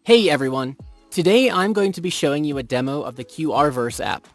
Hey everyone! Today I'm going to be showing you a demo of the QRverse app.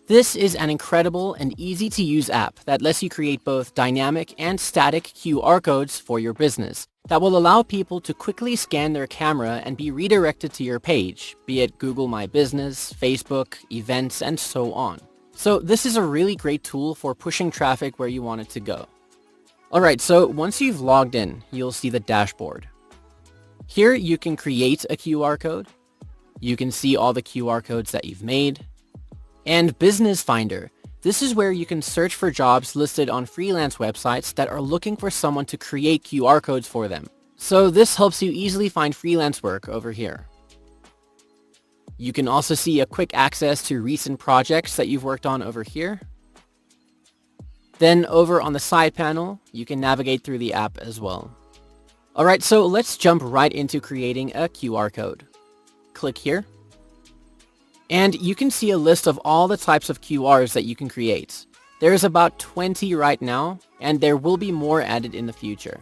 This is an incredible and easy-to-use app that lets you create both dynamic and static QR codes for your business that will allow people to quickly scan their camera and be redirected to your page, be it Google My Business, Facebook, events, and so on. So this is a really great tool for pushing traffic where you want it to go. Alright, so once you've logged in, you'll see the dashboard. Here you can create a QR code, you can see all the QR codes that you've made, and Business Finder. This is where you can search for jobs listed on freelance websites that are looking for someone to create QR codes for them. So this helps you easily find freelance work over here. You can also see a quick access to recent projects that you've worked on over here. Then over on the side panel, you can navigate through the app as well. Alright, so let's jump right into creating a QR code. Click here. And you can see a list of all the types of QRs that you can create. There's about 20 right now, and there will be more added in the future.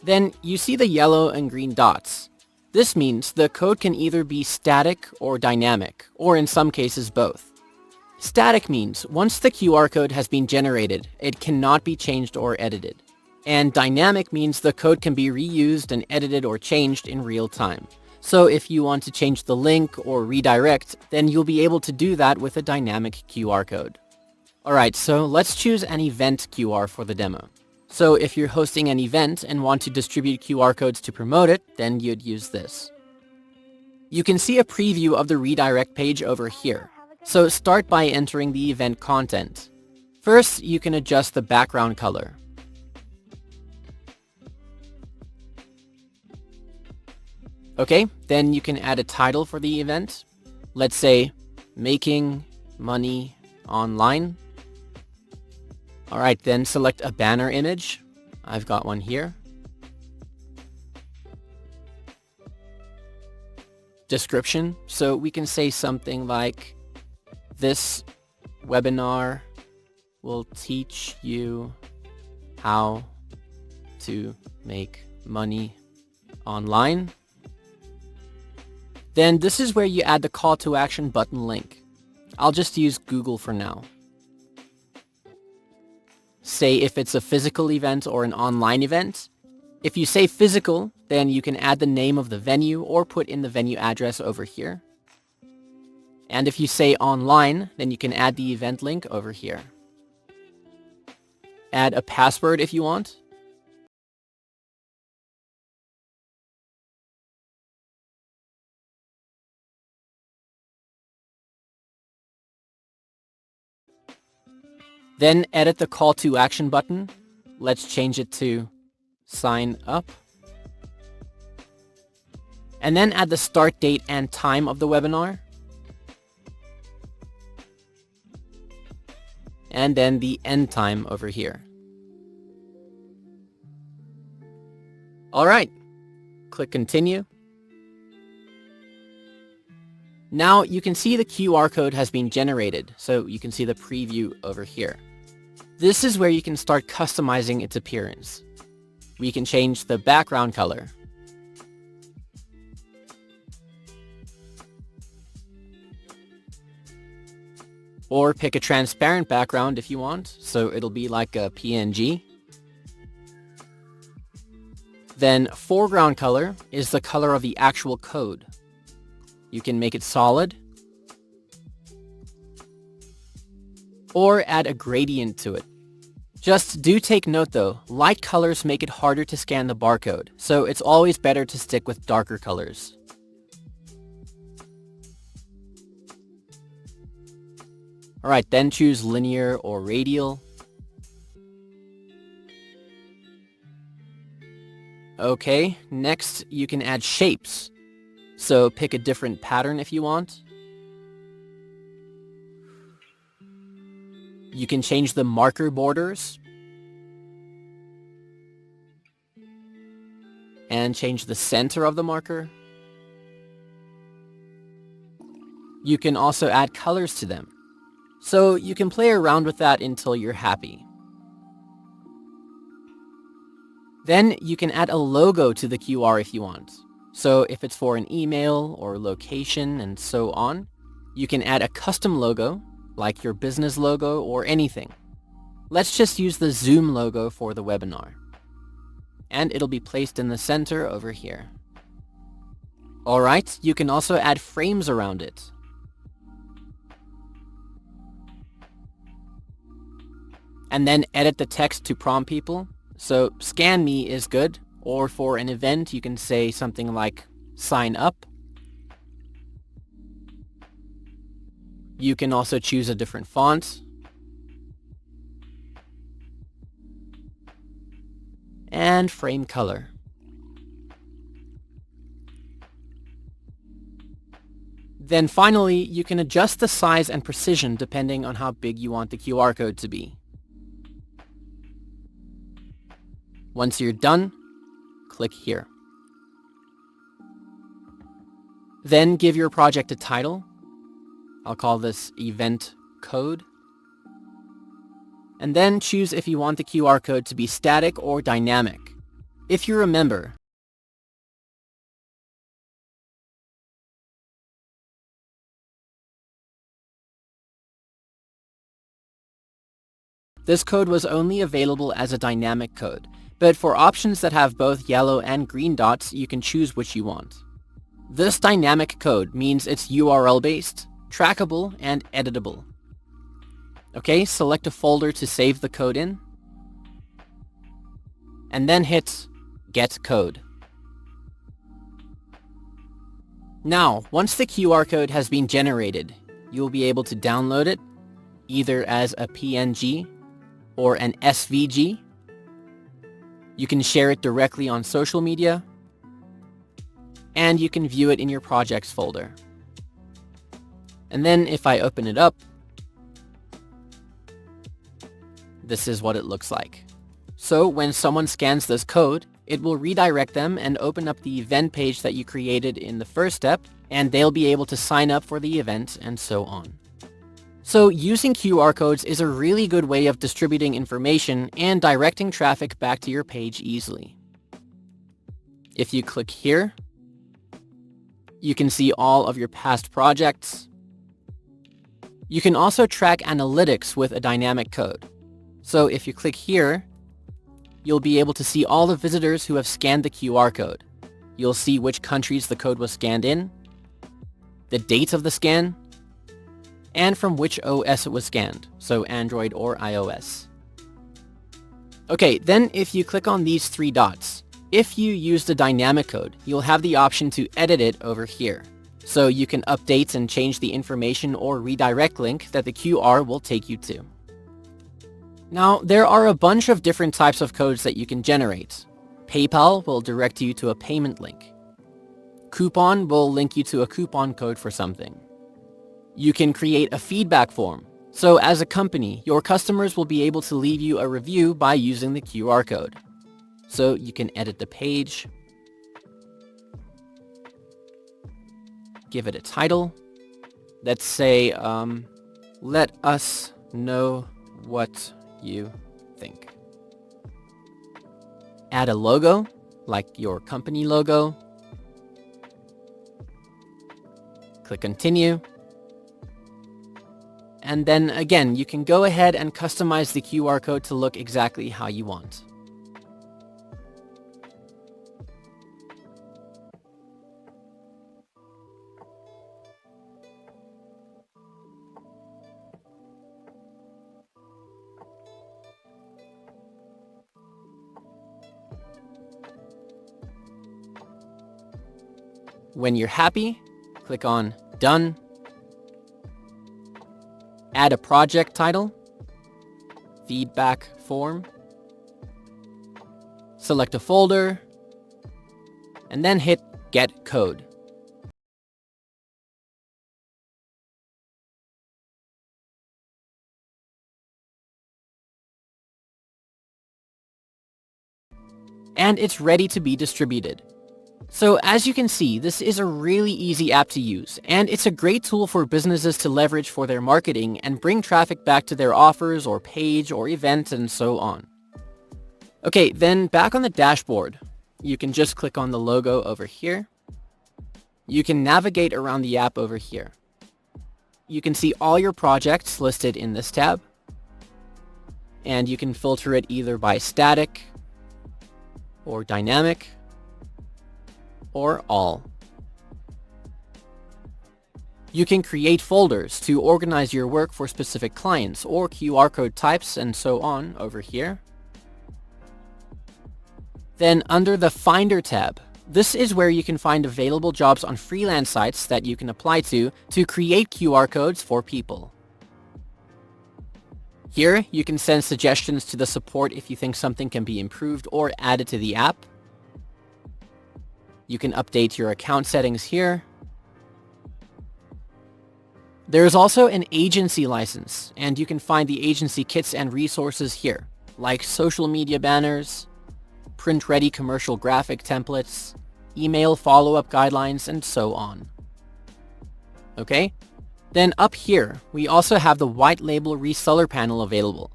Then you see the yellow and green dots. This means the code can either be static or dynamic, or in some cases both. Static means once the QR code has been generated, it cannot be changed or edited. And dynamic means the code can be reused and edited or changed in real time. So if you want to change the link or redirect, then you'll be able to do that with a dynamic QR code. Alright, so let's choose an event QR for the demo. So if you're hosting an event and want to distribute QR codes to promote it, then you'd use this. You can see a preview of the redirect page over here. So start by entering the event content. First, you can adjust the background color. Okay, then you can add a title for the event. Let's say, Making Money Online. Alright, then select a banner image. I've got one here. Description, so we can say something like, this webinar will teach you how to make money online. Then this is where you add the call to action button link. I'll just use Google for now. Say if it's a physical event or an online event. If you say physical, then you can add the name of the venue or put in the venue address over here. And if you say online, then you can add the event link over here. Add a password if you want. Then edit the call to action button. Let's change it to sign up. And then add the start date and time of the webinar. And then the end time over here. Alright, click continue. Now you can see the QR code has been generated, so you can see the preview over here. This is where you can start customizing its appearance. We can change the background color. Or pick a transparent background if you want, so it'll be like a PNG. Then foreground color is the color of the actual code. You can make it solid, or add a gradient to it. Just do take note though, light colors make it harder to scan the barcode, so it's always better to stick with darker colors. Alright, then choose linear or radial. Okay, next you can add shapes. So pick a different pattern if you want. You can change the marker borders. And change the center of the marker. You can also add colors to them. So you can play around with that until you're happy. Then you can add a logo to the QR if you want. So if it's for an email or location and so on, you can add a custom logo, like your business logo or anything. Let's just use the Zoom logo for the webinar. And it'll be placed in the center over here. Alright, you can also add frames around it. And then edit the text to prompt people. So scan me is good, or for an event you can say something like sign up. You can also choose a different font. And frame color. Then finally, you can adjust the size and precision depending on how big you want the QR code to be. Once you're done, click here. Then give your project a title. I'll call this Event Code. And then choose if you want the QR code to be static or dynamic. If you remember, this code was only available as a dynamic code, but for options that have both yellow and green dots, you can choose which you want. This dynamic code means it's URL-based, trackable, and editable. Okay, select a folder to save the code in, and then hit Get Code. Now, once the QR code has been generated, you'll be able to download it, either as a PNG or an SVG. You can share it directly on social media, and you can view it in your projects folder. And then if I open it up, this is what it looks like. So when someone scans this code, it will redirect them and open up the event page that you created in the first step, and they'll be able to sign up for the event and so on. So using QR codes is a really good way of distributing information and directing traffic back to your page easily. If you click here, you can see all of your past projects. You can also track analytics with a dynamic code. So if you click here, you'll be able to see all the visitors who have scanned the QR code. You'll see which countries the code was scanned in, the date of the scan, and from which OS it was scanned, so Android or iOS. Okay, then if you click on these three dots, if you use the dynamic code, you'll have the option to edit it over here. So you can update and change the information or redirect link that the QR will take you to. Now, there are a bunch of different types of codes that you can generate. PayPal will direct you to a payment link. Coupon will link you to a coupon code for something. You can create a feedback form. So as a company, your customers will be able to leave you a review by using the QR code. So you can edit the page, give it a title. Let's say, let us know what you think. Add a logo, like your company logo. Click continue. And then again, you can go ahead and customize the QR code to look exactly how you want. When you're happy, click on Done. Add a project title, feedback form, select a folder, and then hit Get Code. And it's ready to be distributed. So as you can see, this is a really easy app to use, and it's a great tool for businesses to leverage for their marketing and bring traffic back to their offers or page or event and so on. Okay, then back on the dashboard, you can just click on the logo over here, you can navigate around the app over here. You can see all your projects listed in this tab, and you can filter it either by static, or dynamic, or all. You can create folders to organize your work for specific clients or QR code types and so on over here. Then under the Finder tab, this is where you can find available jobs on freelance sites that you can apply to create QR codes for people. Here, you can send suggestions to the support if you think something can be improved or added to the app. You can update your account settings here. There is also an agency license, and you can find the agency kits and resources here, like social media banners, print-ready commercial graphic templates, email follow-up guidelines, and so on. Okay? Then up here, we also have the white label reseller panel available.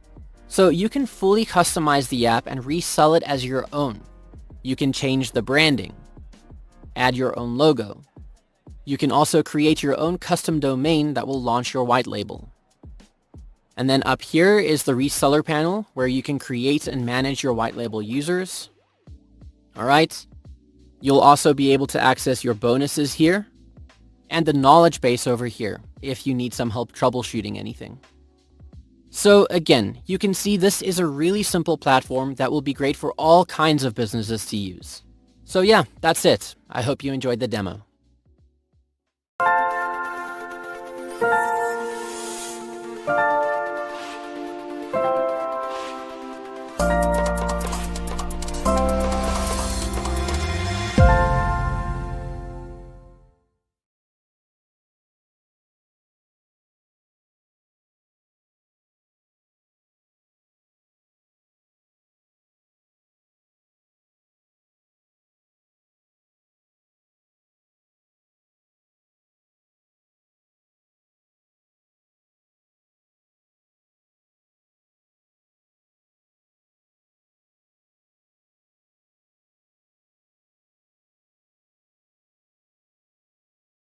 So you can fully customize the app and resell it as your own. You can change the branding, add your own logo. You can also create your own custom domain that will launch your white label. And then up here is the reseller panel where you can create and manage your white label users. Alright, you'll also be able to access your bonuses here and the knowledge base over here if you need some help troubleshooting anything. So again, you can see this is a really simple platform that will be great for all kinds of businesses to use. So yeah, that's it. I hope you enjoyed the demo.